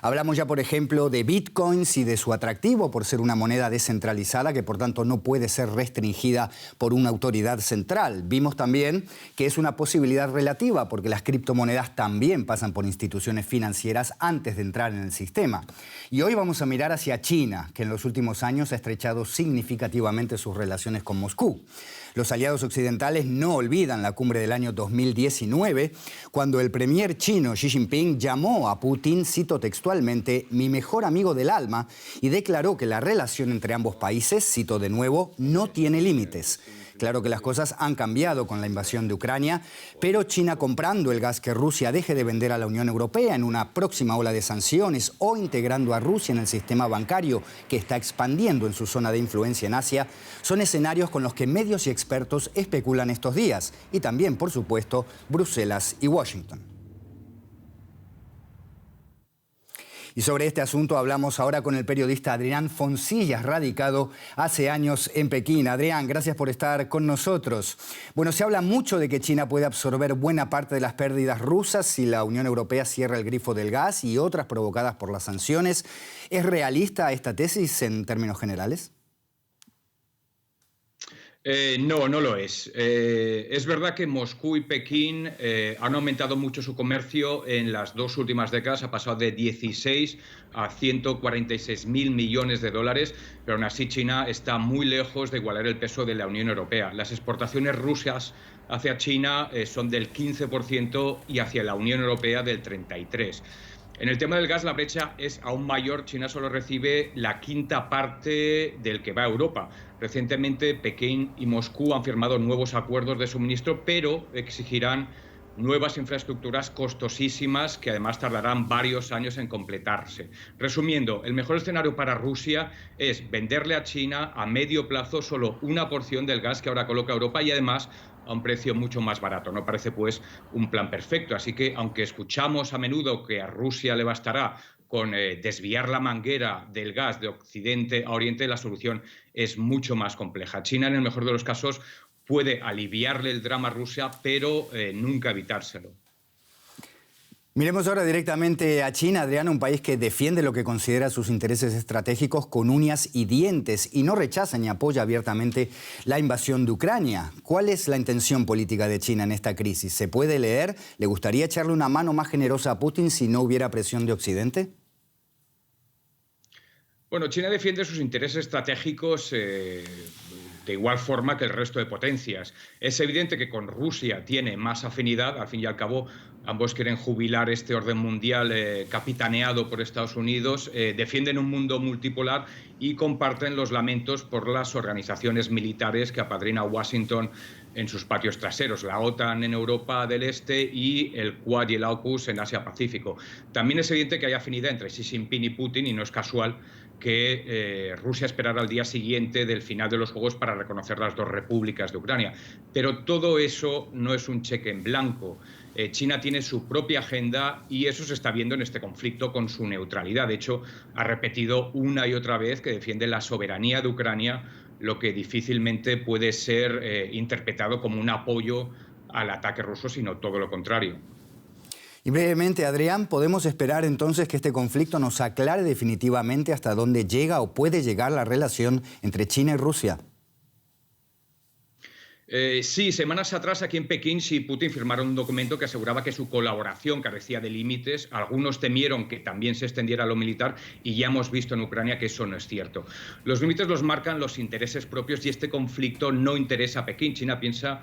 Hablamos ya, por ejemplo, de bitcoins y de su atractivo por ser una moneda descentralizada que, por tanto, no puede ser restringida por una autoridad central. Vimos también que es una posibilidad relativa porque las criptomonedas también pasan por instituciones financieras antes de entrar en el sistema. Y hoy vamos a mirar hacia China, que en los últimos años ha estrechado significativamente sus relaciones con Moscú. Los aliados occidentales no olvidan la cumbre del año 2019, cuando el premier chino Xi Jinping llamó a Putin, cito textualmente, mi mejor amigo del alma, y declaró que la relación entre ambos países, cito de nuevo, no tiene límites. Claro que las cosas han cambiado con la invasión de Ucrania, pero China comprando el gas que Rusia deje de vender a la Unión Europea en una próxima ola de sanciones o integrando a Rusia en el sistema bancario que está expandiendo en su zona de influencia en Asia, son escenarios con los que medios y expertos especulan estos días. Y también, por supuesto, Bruselas y Washington. Y sobre este asunto hablamos ahora con el periodista Adrián Foncillas, radicado hace años en Pekín. Adrián, gracias por estar con nosotros. Bueno, se habla mucho de que China puede absorber buena parte de las pérdidas rusas si la Unión Europea cierra el grifo del gas y otras provocadas por las sanciones. ¿Es realista esta tesis en términos generales? No, no lo es. Es verdad que Moscú y Pekín han aumentado mucho su comercio en las dos últimas décadas, ha pasado de 16 a 146.000 millones de dólares, pero aún así China está muy lejos de igualar el peso de la Unión Europea. Las exportaciones rusas hacia China son del 15% y hacia la Unión Europea del 33%. En el tema del gas la brecha es aún mayor. China solo recibe la quinta parte del que va a Europa. Recientemente Pekín y Moscú han firmado nuevos acuerdos de suministro, pero exigirán nuevas infraestructuras costosísimas que además tardarán varios años en completarse. Resumiendo, el mejor escenario para Rusia es venderle a China a medio plazo solo una porción del gas que ahora coloca Europa y además a un precio mucho más barato. No parece pues un plan perfecto. Así que aunque escuchamos a menudo que a Rusia le bastará con desviar la manguera del gas de Occidente a Oriente, la solución es mucho más compleja. China, en el mejor de los casos, puede aliviarle el drama a Rusia, pero nunca evitárselo. Miremos ahora directamente a China, Adriana, un país que defiende lo que considera sus intereses estratégicos con uñas y dientes y no rechaza ni apoya abiertamente la invasión de Ucrania. ¿Cuál es la intención política de China en esta crisis? ¿Se puede leer? ¿Le gustaría echarle una mano más generosa a Putin si no hubiera presión de Occidente? Bueno, China defiende sus intereses estratégicos de igual forma que el resto de potencias. Es evidente que con Rusia tiene más afinidad, al fin y al cabo ambos quieren jubilar este orden mundial capitaneado por Estados Unidos, defienden un mundo multipolar y comparten los lamentos por las organizaciones militares que apadrina Washington en sus patios traseros, la OTAN en Europa del Este y el Quad y el AUKUS en Asia-Pacífico. También es evidente que hay afinidad entre Xi Jinping y Putin y no es casual que Rusia esperara al día siguiente del final de los Juegos para reconocer las dos repúblicas de Ucrania. Pero todo eso no es un cheque en blanco. China tiene su propia agenda y eso se está viendo en este conflicto con su neutralidad. De hecho, ha repetido una y otra vez que defiende la soberanía de Ucrania, lo que difícilmente puede ser interpretado como un apoyo al ataque ruso, sino todo lo contrario. Y brevemente, Adrián, ¿podemos esperar entonces que este conflicto nos aclare definitivamente hasta dónde llega o puede llegar la relación entre China y Rusia? Sí, semanas atrás aquí en Pekín, Xi y Putin firmaron un documento que aseguraba que su colaboración carecía de límites. Algunos temieron que también se extendiera a lo militar y ya hemos visto en Ucrania que eso no es cierto. Los límites los marcan los intereses propios y este conflicto no interesa a Pekín. China piensa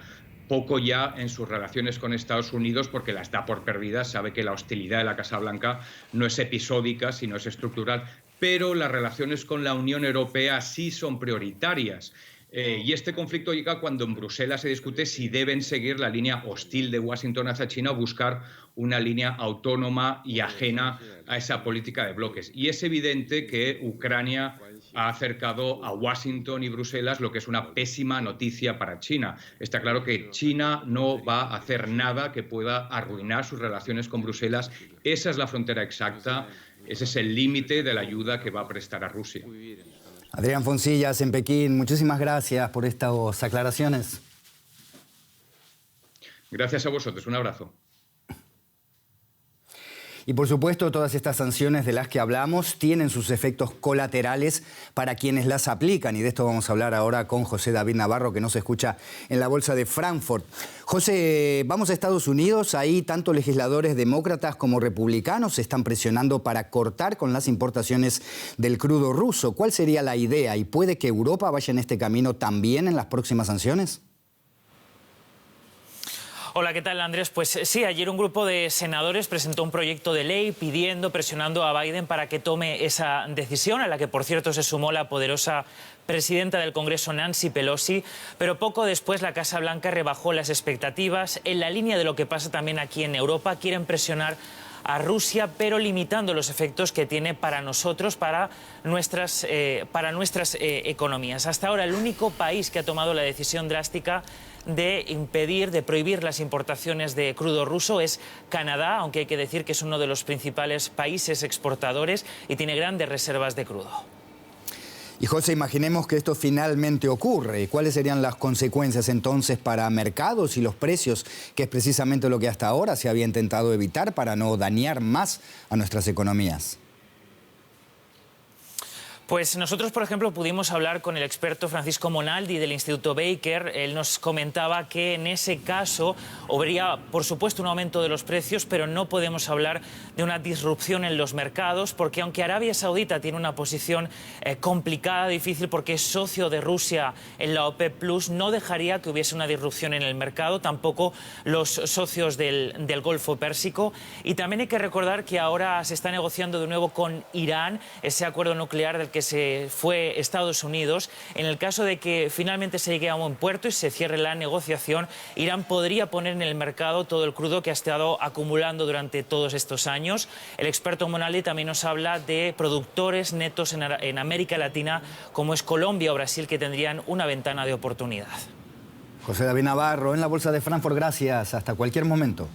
poco ya en sus relaciones con Estados Unidos porque las da por perdidas, sabe que la hostilidad de la Casa Blanca no es episódica, sino es estructural, pero las relaciones con la Unión Europea sí son prioritarias. Y este conflicto llega cuando en Bruselas se discute si deben seguir la línea hostil de Washington hacia China o buscar una línea autónoma y ajena a esa política de bloques. Y es evidente que Ucrania ha acercado a Washington y Bruselas, lo que es una pésima noticia para China. Está claro que China no va a hacer nada que pueda arruinar sus relaciones con Bruselas. Esa es la frontera exacta, ese es el límite de la ayuda que va a prestar a Rusia. Adrián Foncillas en Pekín, muchísimas gracias por estas aclaraciones. Gracias a vosotros, un abrazo. Y por supuesto, todas estas sanciones de las que hablamos tienen sus efectos colaterales para quienes las aplican. Y de esto vamos a hablar ahora con José David Navarro, que nos escucha en la Bolsa de Frankfurt. José, vamos a Estados Unidos. Ahí tanto legisladores demócratas como republicanos se están presionando para cortar con las importaciones del crudo ruso. ¿Cuál sería la idea? ¿Y puede que Europa vaya en este camino también en las próximas sanciones? Hola, ¿qué tal, Andrés? Pues sí, ayer un grupo de senadores presentó un proyecto de ley presionando a Biden para que tome esa decisión, a la que, por cierto, se sumó la poderosa presidenta del Congreso, Nancy Pelosi, pero poco después la Casa Blanca rebajó las expectativas. En la línea de lo que pasa también aquí en Europa, quieren presionar a Rusia, pero limitando los efectos que tiene para nosotros, para nuestras economías. Hasta ahora, el único país que ha tomado la decisión drástica de prohibir las importaciones de crudo ruso es Canadá, aunque hay que decir que es uno de los principales países exportadores y tiene grandes reservas de crudo. Y José, imaginemos que esto finalmente ocurre. ¿Cuáles serían las consecuencias entonces para mercados y los precios, que es precisamente lo que hasta ahora se había intentado evitar para no dañar más a nuestras economías? Pues nosotros, por ejemplo, pudimos hablar con el experto Francisco Monaldi del Instituto Baker. Él nos comentaba que en ese caso habría, por supuesto, un aumento de los precios, pero no podemos hablar de una disrupción en los mercados, porque aunque Arabia Saudita tiene una posición complicada, difícil, porque es socio de Rusia en la OPEP+, no dejaría que hubiese una disrupción en el mercado, tampoco los socios del Golfo Pérsico. Y también hay que recordar que ahora se está negociando de nuevo con Irán ese acuerdo nuclear del que se fue Estados Unidos. En el caso de que finalmente se llegue a un buen puerto y se cierre la negociación, Irán podría poner en el mercado todo el crudo que ha estado acumulando durante todos estos años. El experto Monaldi también nos habla de productores netos en América Latina, como es Colombia o Brasil, que tendrían una ventana de oportunidad. José David Navarro, en la Bolsa de Frankfurt, gracias. Hasta cualquier momento.